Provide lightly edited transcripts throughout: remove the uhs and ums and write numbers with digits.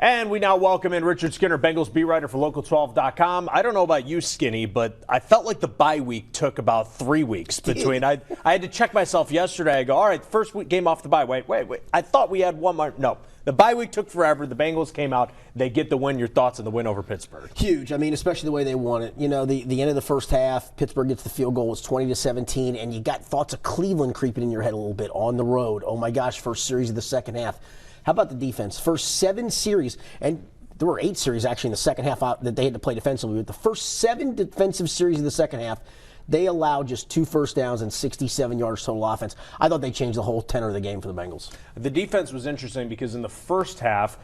And we now welcome in Richard Skinner, Bengals beat writer for Local12.com. I don't know about you, Skinny, but I felt like the bye week took about 3 weeks between. I had to check myself yesterday. I go, all right, first game off the bye. Wait. I thought we had one more. No, the bye week took forever. The Bengals came out. They get the win. Your thoughts on the win over Pittsburgh? Huge. I mean, especially the way they won it. You know, the end of the first half, Pittsburgh gets the field goal. It's 20-17, and you got thoughts of Cleveland creeping in your head a little bit on the road. Oh, my gosh, first series of the second half. How about the defense? First 7 series, and there were 8 series actually in the second half that they had to play defensively. But the first 7 defensive series of the second half, they allowed just 2 first downs and 67 yards total offense. I thought they changed the whole tenor of the game for the Bengals. The defense was interesting because in the first half,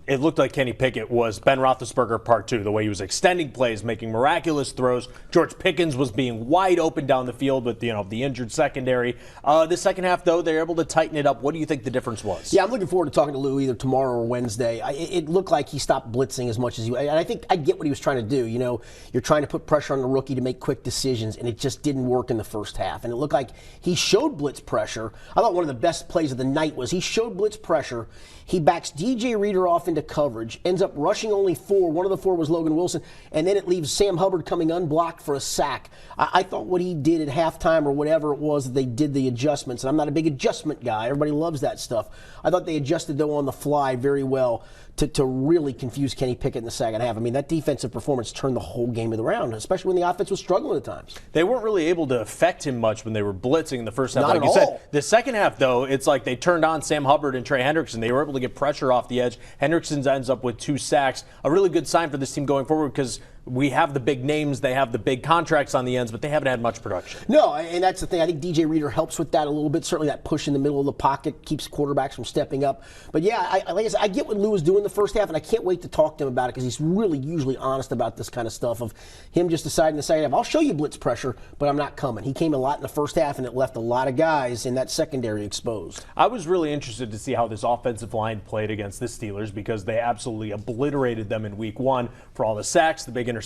it looked like Kenny Pickett was Ben Roethlisberger part 2, the way he was extending plays, making miraculous throws. George Pickens was being wide open down the field with the injured secondary. The second half, though, they were able to tighten it up. What do you think the difference was? Yeah, I'm looking forward to talking to Lou either tomorrow or Wednesday. It looked like he stopped blitzing as much as and I think I get what he was trying to do. You know, you're trying to put pressure on the rookie to make quick decisions, and it just didn't work in the first half. And it looked like he showed blitz pressure. I thought one of the best plays of the night was he showed blitz pressure. He backs DJ Reader off into coverage, ends up rushing only 4. One of the 4 was Logan Wilson, and then it leaves Sam Hubbard coming unblocked for a sack. I thought what he did at halftime or whatever it was that they did the adjustments, and I'm not a big adjustment guy. Everybody loves that stuff. I thought they adjusted, though, on the fly very well to really confuse Kenny Pickett in the second half. I mean, that defensive performance turned the whole game around, especially when the offense was struggling at times. They weren't really able to affect him much when they were blitzing in the first half. Not like you said, the second half, though, it's like they turned on Sam Hubbard and Trey Hendrickson. They were able to get pressure off the edge. Hendrickson ends up with 2 sacks. A really good sign for this team going forward because we have the big names, they have the big contracts on the ends, but they haven't had much production. No, and that's the thing. I think DJ Reader helps with that a little bit. Certainly that push in the middle of the pocket keeps quarterbacks from stepping up. But yeah, like I said, I get what Lou was doing the first half, and I can't wait to talk to him about it because he's really usually honest about this kind of stuff of him just deciding in the second half, I'll show you blitz pressure, but I'm not coming. He came a lot in the first half, and it left a lot of guys in that secondary exposed. I was really interested to see how this offensive line played against the Steelers because they absolutely obliterated them in week 1 for all the sacks, the big interceptions.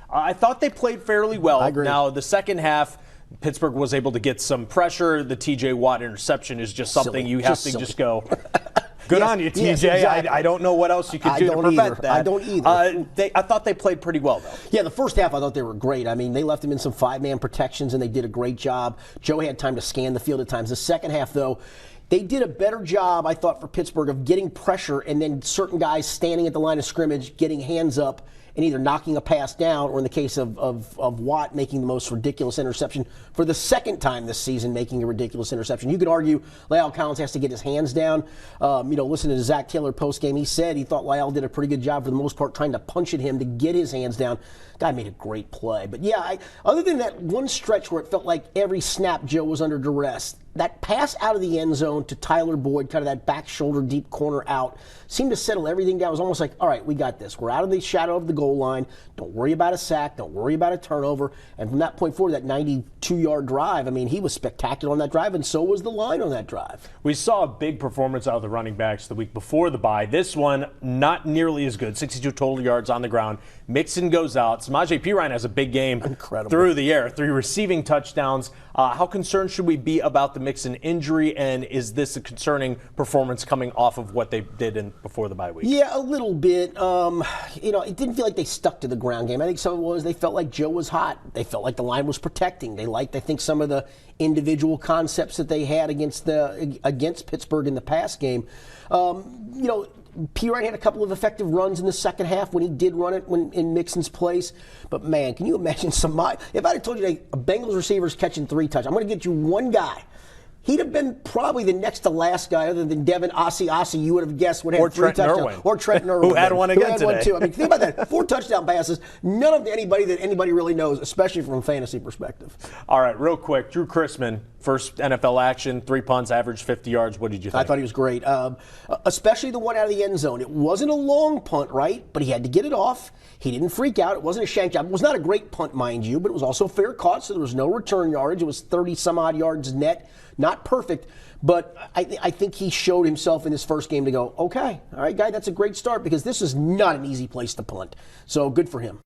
I thought they played fairly well. I agree. Now, the second half, Pittsburgh was able to get some pressure. The T.J. Watt interception is just something you have to just go, good on you, TJ. Yes, exactly. I don't know what else you could do to prevent that. I don't either. I thought they played pretty well, though. Yeah, the first half I thought they were great. I mean, they left him in some 5-man protections, and they did a great job. Joe had time to scan the field at times. The second half, though, they did a better job, I thought, for Pittsburgh of getting pressure and then certain guys standing at the line of scrimmage, getting hands up, and either knocking a pass down or in the case of Watt making the most ridiculous interception for the second time this season, making a ridiculous interception. You could argue La'el Collins has to get his hands down. Listen to Zach Taylor postgame. He said he thought La'el did a pretty good job for the most part trying to punch at him to get his hands down. Guy made a great play. But yeah, other than that one stretch where it felt like every snap Joe was under duress, that pass out of the end zone to Tyler Boyd, kind of that back shoulder deep corner out, seemed to settle everything down. It was almost like, all right, we got this. We're out of the shadow of the goal line. Don't worry about a sack. Don't worry about a turnover. And from that point forward, that 92-yard drive, I mean, he was spectacular on that drive, and so was the line on that drive. We saw a big performance out of the running backs the week before the bye. This one, not nearly as good. 62 total yards on the ground. Mixon goes out. Samaje Perine has a big game through the air. 3 receiving touchdowns. How concerned should we be about the Mixon injury, and is this a concerning performance coming off of what they did before the bye week? Yeah, a little bit. It didn't feel like they stuck to the ground game. I think some of it was they felt like Joe was hot. They felt like the line was protecting. They liked, I think, some of the individual concepts that they had against Pittsburgh in the pass game. Perine had a couple of effective runs in the second half when he did run it in Mixon's place. But, man, can you imagine if I had told you a Bengals receiver's catching 3 touchdowns, I'm going to get you one guy. He'd have been probably the next to last guy other than Devin Ossie, you would have guessed would have 3 touchdowns. Or Trent Irwin. Who had one again today. One too. I mean, think about that. 4 touchdown passes. None of anybody that anybody really knows, especially from a fantasy perspective. All right, real quick. Drew Chrisman, first NFL action, 3 punts, averaged 50 yards. What did you think? I thought he was great, especially the one out of the end zone. It wasn't a long punt, right? But he had to get it off. He didn't freak out. It wasn't a shank job. It was not a great punt, mind you, but it was also fair caught, so there was no return yardage. It was 30-some-odd yards net. Not perfect, but I think he showed himself in his first game to go, okay, all right, guy, that's a great start because this is not an easy place to punt. So good for him.